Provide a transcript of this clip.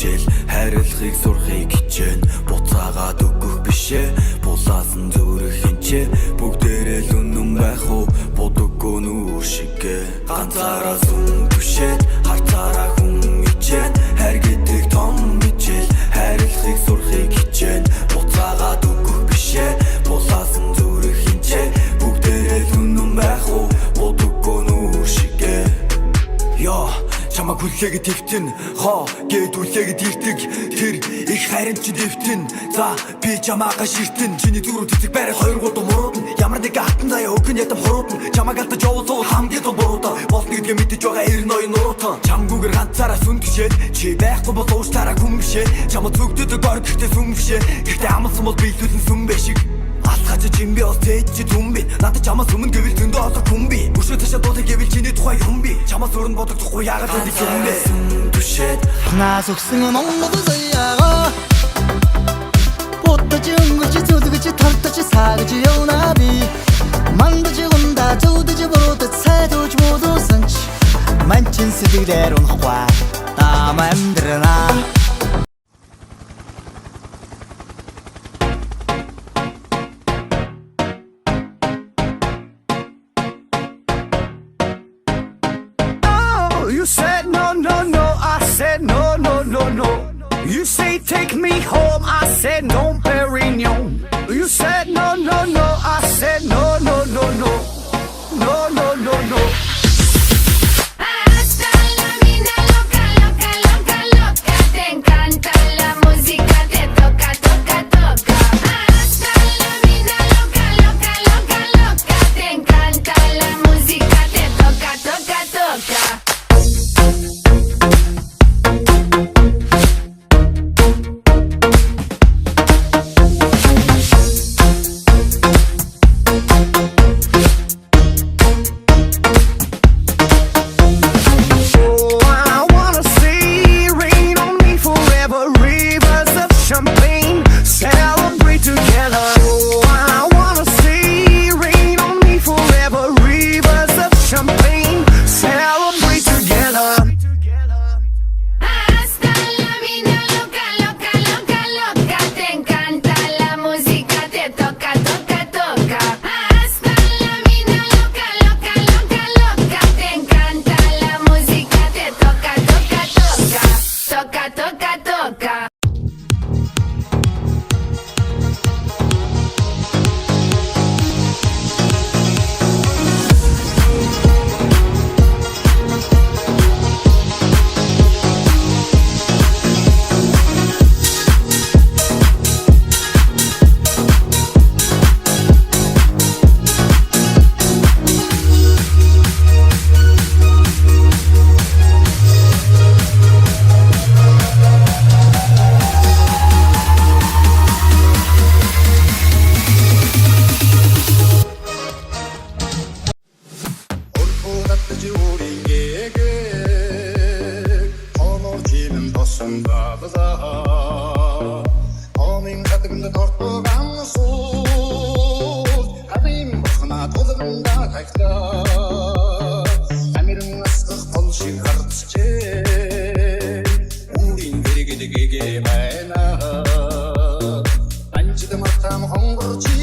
бичээл хайрлахыг сурахыг хичээн буцаагаад өгөх бишээ булаасан зүрх хинчээ бүгдээрээ л үнэн байх уу бодоггүй нүүр шигээ ганцаараа сүм түшээд харцаараа хүн ичээд хайр гэдэг том бичээл хайрлахыг сурахыг хичээн буцаагаад өгөх бишээ булаасан зүрх хинчээ бүгдээрээ л үнэн байх уу бодоггүй нүүр шигээ Йоо чамаг хүлээгээд твтэн хоо гээд үлээгээд ирдэг тэр их хайрын чи дэвтэн за би чамаагаа ширтэн чиний зүрх цэцэг байрал 2 3 муруудна ямар нэг хатан заяа өгөн ятам хуруудна чамаг алдаж явуулсан хамгийн том буруудаа болно гэдгээ мэдэж байгаа 92 нуруутан чамгүйгээр ганцаараа сүн гişээд чи байхгүй бол уучлаарай хүн бишээ чамд зүгдэдэг ор гэхдээ сүм бишээ гэхдээ амлсан бол би илүүлэн сүм бэ шиг Алхаж чимби ол тэж түм би надад чамаас өмнө гэвэл зөндөө олон хүн би өшөө цаашаа дуудах гэвэл чиний тухай юм би чамаас өрн бодогдохгүй яагаад гэдэг юм бэ түшээд наас өгсөн монгол заяага бодож өнгөрч зүдгэж тартаж саагж явна би мандаж унда зүдэж боротож сайдууж муудсан ч манчин сэтгэлээр унахгүй таам амьдрана You said no, no, no, I said no, no, no, no. You say take me home, I said no, Perignon. You said no, no, no, I said no, no, no, no. No, no, no, no. Hasta la vida loca, loca, loca, loca. Te encanta la música, te toca, toca, toca. Hasta la vida loca, loca, loca, loca. Te encanta la música, te toca, toca, toca. Анчид матам хонгорч